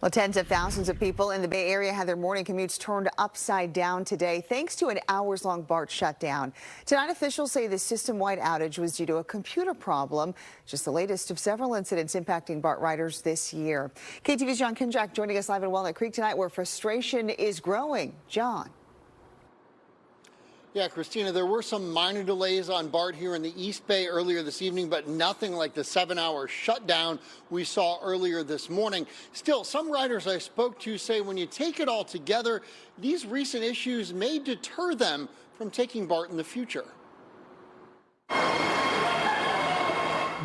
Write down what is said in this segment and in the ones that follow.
Well, tens of thousands of people in the Bay Area had their morning commutes turned upside down today thanks to an hours-long BART shutdown. Tonight, officials say the system-wide outage was due to a computer problem, just the latest of several incidents impacting BART riders this year. KTVU's John Kinjack joining us live in Walnut Creek tonight, where frustration is growing. John. Yeah, Christina, there were some minor delays on BART here in the East Bay earlier this evening, but nothing like the 7-hour shutdown we saw earlier this morning. Still, some riders I spoke to say when you take it all together, these recent issues may deter them from taking BART in the future.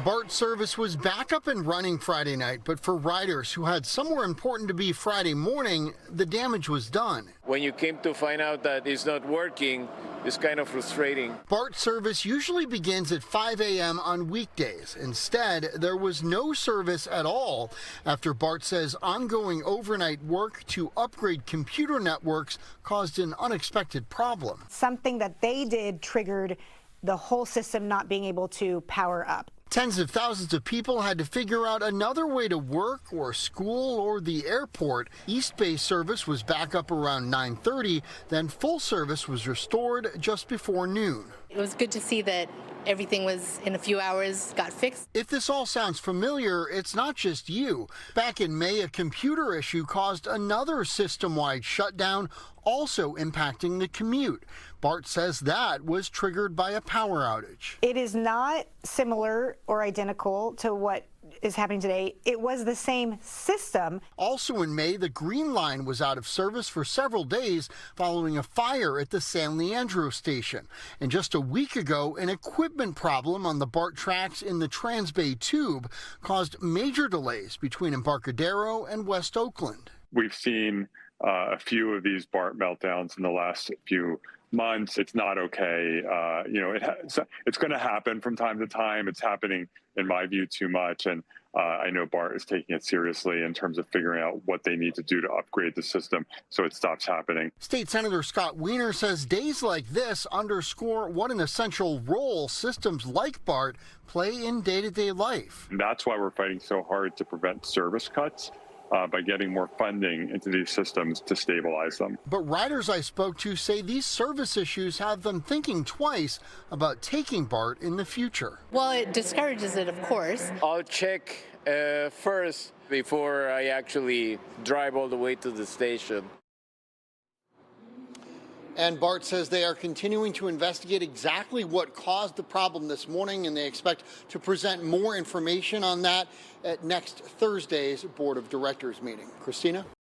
BART service was back up and running Friday night, but for riders who had somewhere important to be Friday morning, the damage was done. When you came to find out that it's not working, it's kind of frustrating. BART service usually begins at 5 a.m. on weekdays. Instead, there was no service at all after BART says ongoing overnight work to upgrade computer networks caused an unexpected problem. Something that they did triggered the whole system not being able to power up. Tens of thousands of people had to figure out another way to work or school or the airport. East Bay service was back up around 9:30, then full service was restored just before noon. It was good to see that everything was in a few hours got fixed. If this all sounds familiar, it's not just you. Back in May, a computer issue caused another system-wide shutdown, also impacting the commute. BART says that was triggered by a power outage. It is not similar or identical to what is happening today. It was the same system. Also in May, the Green Line was out of service for several days following a fire at the San Leandro station. And just a week ago, an equipment problem on the BART tracks in the Transbay Tube caused major delays between Embarcadero and West Oakland. We've seen a few of these BART meltdowns in the last few months. It's not okay. It's going to happen from time to time. It's happening, in my view, too much. And I know BART is taking it seriously in terms of figuring out what they need to do to upgrade the system so it stops happening. State Senator Scott Wiener says days like this underscore what an essential role systems like BART play in day-to-day life. And that's why we're fighting so hard to prevent service cuts. By getting more funding into these systems to stabilize them. But riders I spoke to say these service issues have them thinking twice about taking BART in the future. Well, it discourages it, of course. I'll check first before I actually drive all the way to the station. And BART says they are continuing to investigate exactly what caused the problem this morning, and they expect to present more information on that at next Thursday's Board of Directors meeting. Christina?